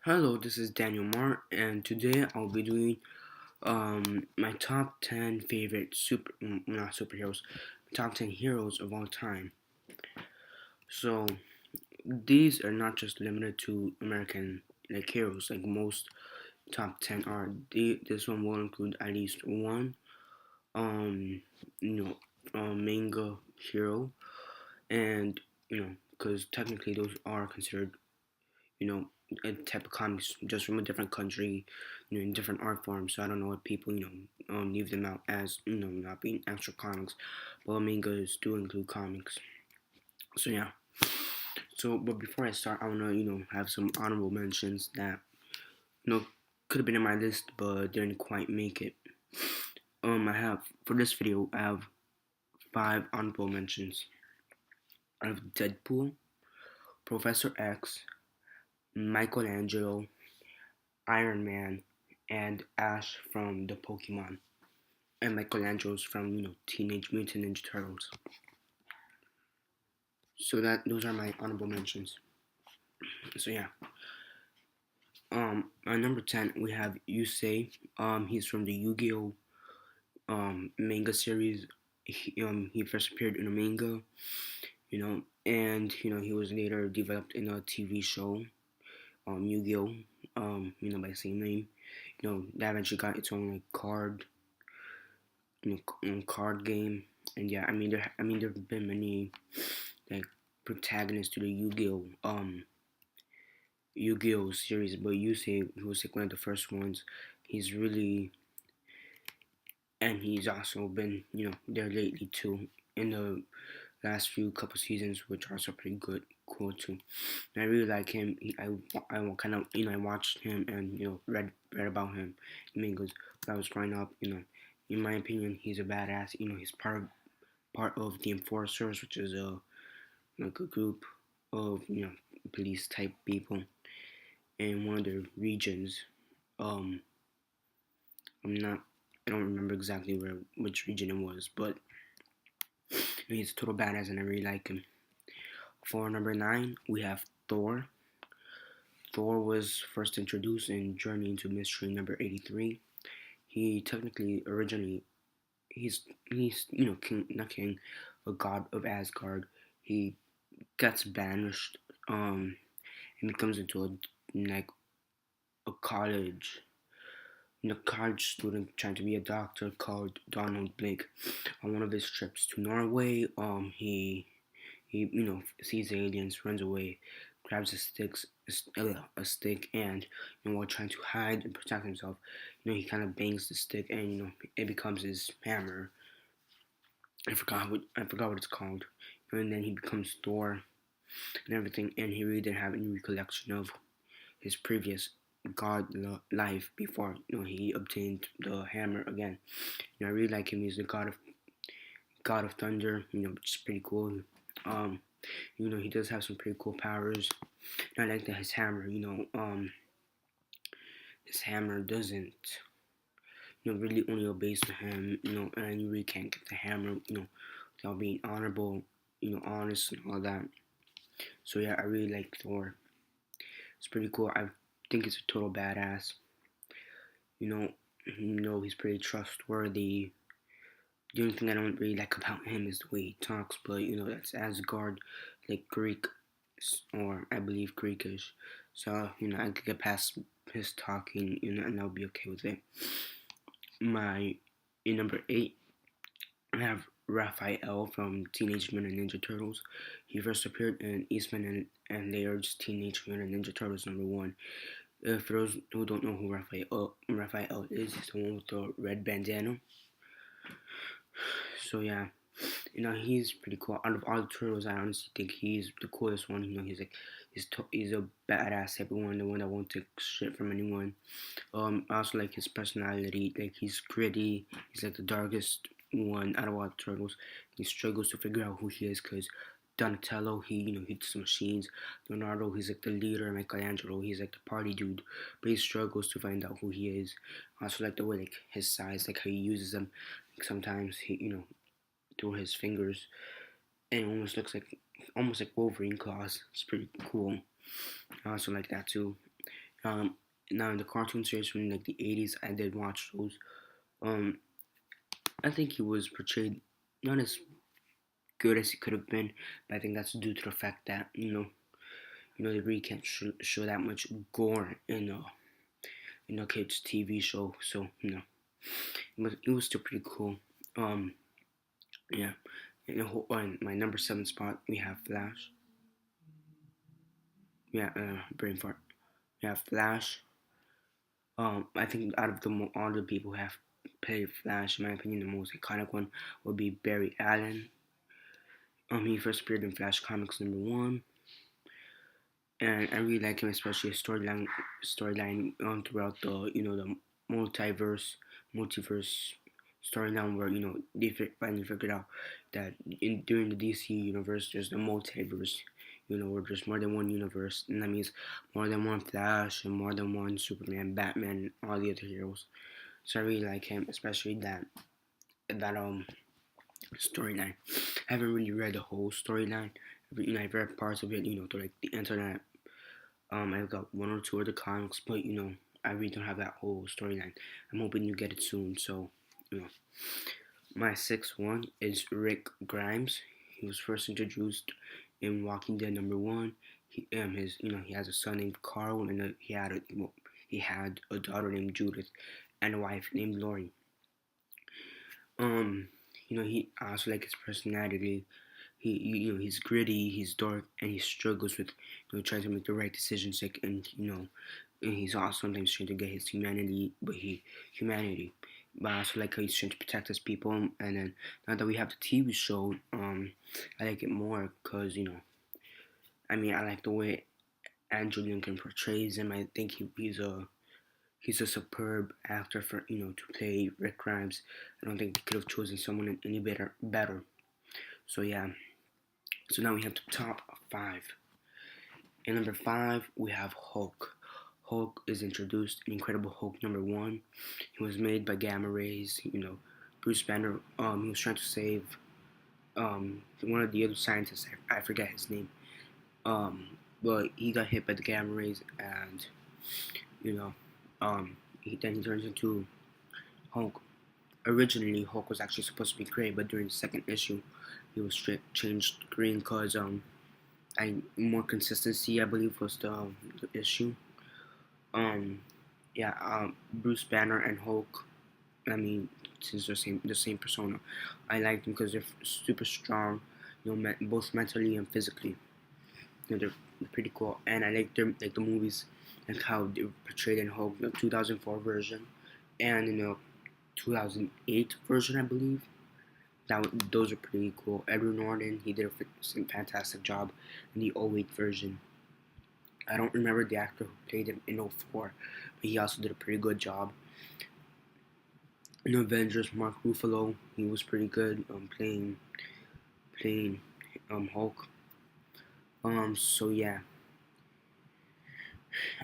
Hello, this is Daniel Mart, and today I'll be doing my top 10 favorite not superheroes, top 10 heroes of all time. So these are not just limited to American heroes, like most top 10 are. This one will include at least one um you know manga hero, and because technically those are considered you know, a type of comics just from a different country, in different art forms. So I don't know what people, leave them out as, not being actual comics. But mangas do include comics. So yeah. But before I start, I wanna, have some honorable mentions that, you know, could have been in my list but didn't quite make it. I have for this video, I have five honorable mentions. I have Deadpool, Professor X, Michealangelo, Iron Man, and Ash from the Pokemon, and Michelangelo's from Teenage Mutant Ninja Turtles. So that those are my honorable mentions. So yeah, on number 10 we have Yusei. He's from the Yu-Gi-Oh manga series. He first appeared in a manga, and he was later developed in a TV show, Yu-Gi-Oh, by the same name. That eventually got its own card game. And yeah, there've been many like protagonists to the Yu-Gi-Oh series, but Yusei, who was like one of the first ones, he's really, and he's also been there lately too in the last few couple seasons, which are also pretty good, cool too. And I really like him. I kind of I watched him and read about him in mangas when I was growing up. In my opinion, he's a badass. He's part of the Enforcers, which is a group of police type people in one of the regions. Um, I'm not. I don't remember exactly which region it was, but he's a total badass, and I really like him. For number 9, we have Thor. Thor was first introduced in Journey into Mystery number 83. He technically originally he's king, not king, a god of Asgard. He gets banished and becomes into like a college student trying to be a doctor called Donald Blake. On one of his trips to Norway, he sees aliens, runs away, grabs a stick, and while trying to hide and protect himself, he kind of bangs the stick, and it becomes his hammer. I forgot what it's called. And then he becomes Thor and everything, and he really didn't have any recollection of his previous god life before he obtained the hammer again. I really like him. He's the god of thunder, which is pretty cool. Um, he does have some pretty cool powers. And I like that his hammer doesn't, really only obeys to him, and you really can't get the hammer, without being honorable, honest and all that. So yeah, I really like Thor. It's pretty cool. I think he's a total badass. You know, he's pretty trustworthy. The only thing I don't really like about him is the way he talks, but that's Asgard, like Greek, or I believe Greekish. So I could get past his talking, and I'll be okay with it. My in number 8, I have Raphael from Teenage Mutant Ninja Turtles. He first appeared in Eastman and Laird's Teenage Mutant Ninja Turtles #1. For those who don't know who Raphael is, he's the one with the red bandana. So yeah, he's pretty cool. Out of all the turtles, I honestly think he's the coolest one. He's a badass type of one, the one that won't take shit from anyone. I also like his personality. Like, he's gritty. He's like the darkest one out of all the turtles. He struggles to figure out who he is because Donatello, he hits the machines. Leonardo, he's like the leader. Michelangelo, he's like the party dude, but he struggles to find out who he is. I also like the way, like, his size, like how he uses them. Like, sometimes he, through his fingers, and it almost looks like Wolverine claws. It's pretty cool. I also like that too. Um, Now in the cartoon series from like the 80s, I did watch those. Um, I think he was portrayed not as good as he could have been, but I think that's due to the fact that they really can't show that much gore in a kids TV show. So it was still pretty cool. Um, yeah. On my number 7 spot, we have Flash. Yeah, brain fart. We have Flash. I think out of all the people who have played Flash, in my opinion, the most iconic one would be Barry Allen. He first appeared in Flash Comics #1, and I really like him, especially his storyline throughout the multiverse storyline where they finally figured out that during the DC universe there's the multiverse. Where there's more than one universe, and that means more than one Flash and more than one Superman, Batman, and all the other heroes. So I really like him, especially that storyline. I haven't really read the whole storyline. I've read parts of it, through like the internet. I've got one or two other comics, but I really don't have that whole storyline. I'm hoping you get it soon. So, you know, my sixth one is Rick Grimes. He was first introduced in Walking Dead #1. He has a son named Carl, and he had a daughter named Judith, and a wife named Lori. Um, he also like his personality. He's gritty, he's dark, and he struggles with trying to make the right decisions. Like, and he's also sometimes trying to get his humanity. But I also like how he's trying to protect his people. And then now that we have the TV show, I like it more because I like the way Andrew Lincoln portrays him. I think he's a superb actor for to play Rick Grimes. I don't think they could have chosen someone any better. So yeah. So now we have the top 5. In number 5, we have Hulk. Hulk is introduced in Incredible Hulk #1. He was made by gamma rays. Bruce Banner. He was trying to save one of the other scientists. I forget his name. But he got hit by the gamma rays, and you know, then he turns into Hulk. Originally, Hulk was actually supposed to be gray, but during the second issue, he was changed green because more consistency, I believe, was the issue. Um, yeah, Bruce Banner and Hulk. I mean, since the same persona, I like them because they're super strong. Both mentally and physically. They're pretty cool, and I like the movies, like how they're portrayed in Hulk, the 2004 version, and 2008 version, I believe. Those are pretty cool. Edward Norton, he did a fantastic job in the '08 version. I don't remember the actor who played him in '04, but he also did a pretty good job. In Avengers, Mark Ruffalo, he was pretty good playing Hulk. So yeah.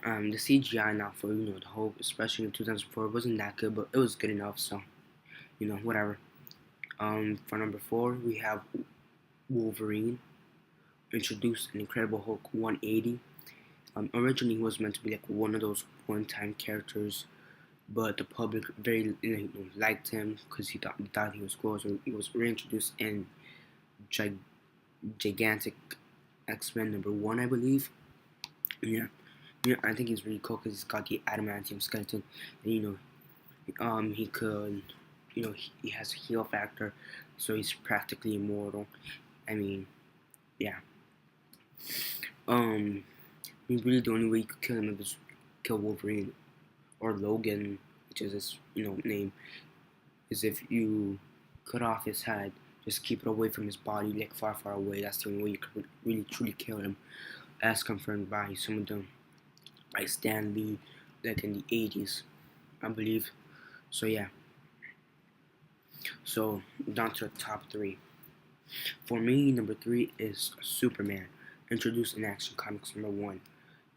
The CGI now for the Hulk, especially in 2004, wasn't that good, but it was good enough. So whatever. For number 4, we have Wolverine, introduced in Incredible Hulk 180. Originally, he was meant to be like one of those one-time characters, but the public very liked him because he thought he was cool. So he was reintroduced in gigantic X-Men #1, I believe. Yeah, I think he's really cool because he's got the adamantium skeleton, and he could, he has a heal factor, so he's practically immortal. I mean, yeah. Um, really the only way you could kill him is kill Wolverine or Logan, which is his name, is if you cut off his head. Just keep it away from his body, like far, far away. That's the only way you can really truly kill him, as confirmed by some of them, by Stan Lee, like in the '80s, I believe. So yeah. So down to the top 3. For me, number 3 is Superman, introduced in Action Comics #1.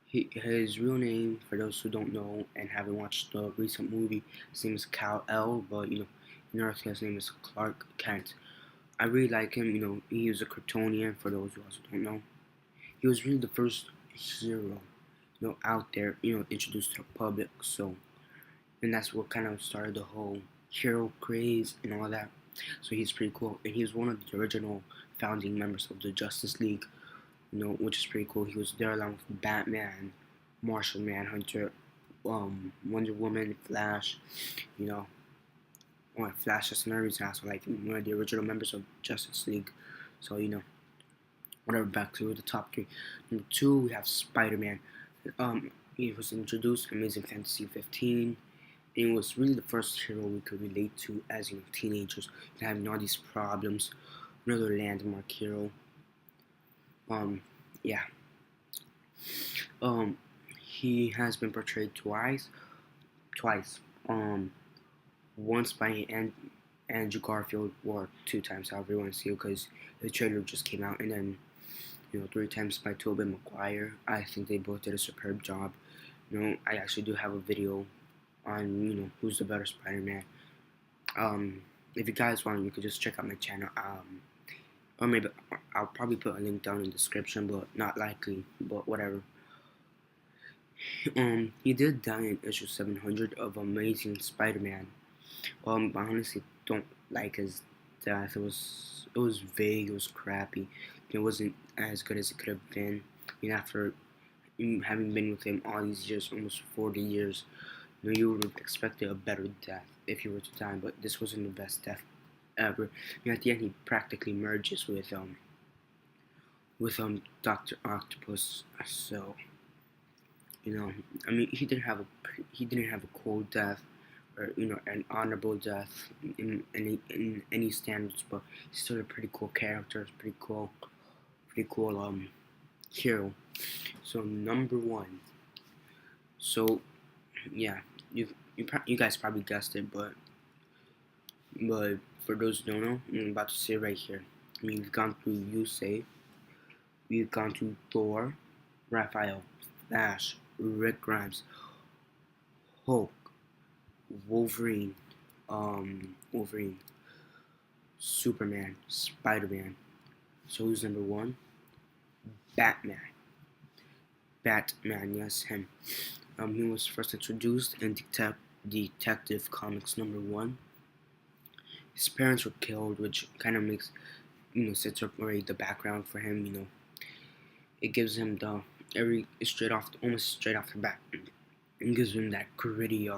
His real name, for those who don't know and haven't watched the recent movie, his name is Kal-El, but in Earth his name is Clark Kent. I really like him. He was a Kryptonian. For those who also don't know, he was really the first hero out there, introduced to the public. So, and that's what kind of started the whole hero craze and all that. So he's pretty cool, and he's one of the original founding members of the Justice League. Which is pretty cool. He was there along with Batman, Martian Manhunter, Wonder Woman, Flash. You know, Flash is another reason also like one of the original members of Justice League. So whatever. Back to the top three. Number two, we have Spider-Man. He was introduced in Amazing Fantasy 15. And it was really the first hero we could relate to as teenagers, and having all these problems. Another landmark hero. Yeah. Um, he has been portrayed twice. Twice. Once by Andrew Garfield, or two times, however you want to see it, because the trailer just came out, and then three times by Tobey Maguire. I think they both did a superb job. I actually do have a video on who's the better Spider-Man. If you guys want, you could just check out my channel. Or maybe I'll probably put a link down in the description, but not likely. But whatever. He did die in issue 700 of Amazing Spider-Man. I honestly don't like his death. It was vague. It was crappy. It wasn't as good as it could have been. After having been with him all these years, almost 40 years, you would have expected a better death if he were to die. But this wasn't the best death ever. At the end, he practically merges with Doctor Octopus. So he didn't have a cool death, or an honorable death in any standards, but he's still a pretty cool character. Pretty cool hero. So number one. So yeah, you guys probably guessed it, but for those who don't know, I'm about to say right here. We've gone through Yusei, we've gone through Thor, Raphael, Flash, Rick Grimes, Hulk, Wolverine, Superman, Spider-Man. So who's number one? Batman. Yes, him. He was first introduced in Detective Comics number 1. His parents were killed, which kind of makes, sets up already the background for him. It gives him almost straight off the bat. It gives him that gritty,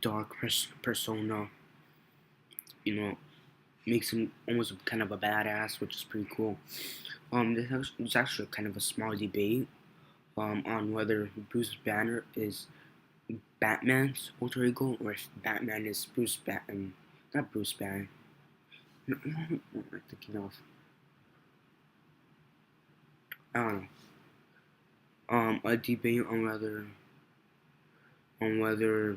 dark persona. Makes him almost kind of a badass, which is pretty cool. There's actually kind of a small debate on whether Bruce Banner is Batman's alter ego, or if Batman is not Bruce Banner. No, what am I thinking of? I don't know. A debate on whether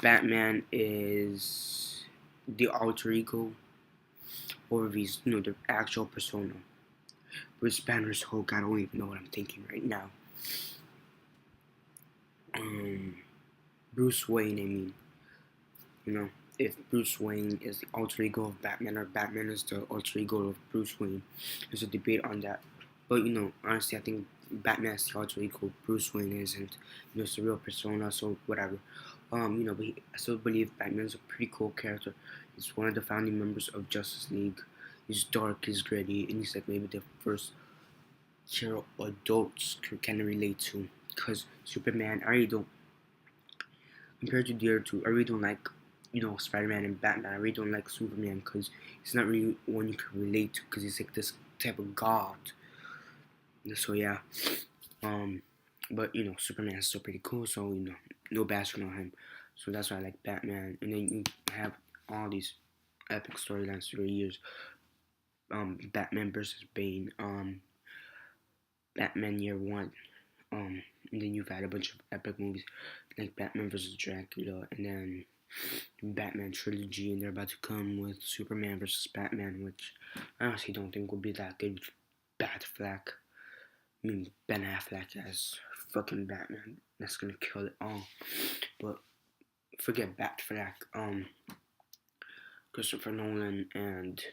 Batman is the alter ego, or if he's the actual persona. Bruce Banner's Hulk. I don't even know what I'm thinking right now. Bruce Wayne. If Bruce Wayne is the alter ego of Batman, or Batman is the alter ego of Bruce Wayne. There's a debate on that. But honestly, I think Batman is the alter ego. Bruce Wayne isn't. It's a real persona. So whatever. But I still believe Batman's a pretty cool character. He's one of the founding members of Justice League. He's dark, he's gritty, and he's like maybe the first hero adults can relate to. Because Superman, I really don't, compared to the other two, I really don't like, Spider-Man and Batman. I really don't like Superman because he's not really one you can relate to, because he's like this type of god. So yeah, but Superman is still pretty cool. So no bashing on him. So that's why I like Batman. And then you have all these epic storylines through the years. Batman versus Bane. Batman Year One. And then you've had a bunch of epic movies like Batman vs. Dracula, and then Batman trilogy, and they're about to come with Superman vs. Batman, which I honestly don't think will be that good with Ben Affleck as fucking Batman. That's gonna kill it all. But forget Batfleck. Christopher Nolan and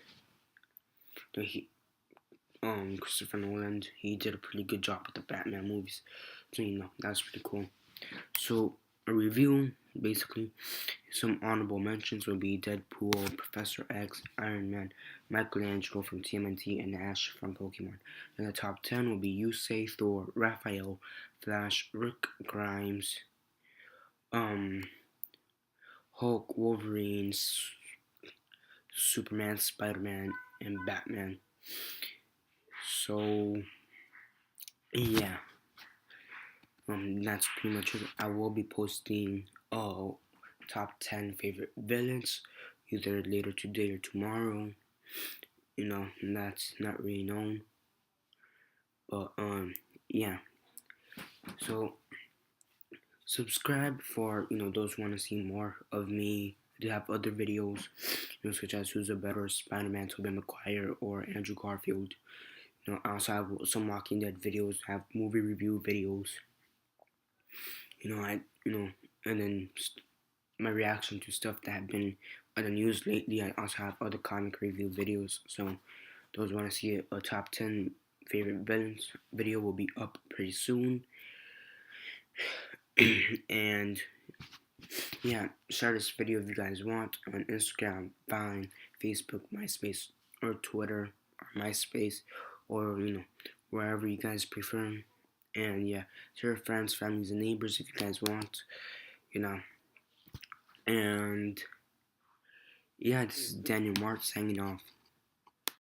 he Christopher Nolan, he did a pretty good job with the Batman movies. So that's pretty cool. So a review, basically, some honorable mentions would be Deadpool, Professor X, Iron Man, Michealangelo from TMNT, and Ash from Pokemon. And the top 10 will be Yusei, Thor, Raphael, Flash, Rick Grimes, um, Hulk, Wolverine, Superman, Spider-Man, and Batman. So yeah, that's pretty much it. I will be posting top 10 favorite villains either later today or tomorrow. That's not really known. But yeah. So subscribe for those who want to see more of me. I do have other videos, such as Who's a Better Spider-Man, Tobey Maguire, or Andrew Garfield. I also have some Walking Dead videos, have movie review videos. And then my reaction to stuff that have been on the news lately. I also have other comic review videos. So those who want to see a top 10 favorite villains video will be up pretty soon. And yeah, share this video if you guys want on Instagram, Vine, Facebook, MySpace, or Twitter, or MySpace, or wherever you guys prefer. And yeah, share with friends, families, and neighbors if you guys want. And yeah, this is Daniel Mart signing off.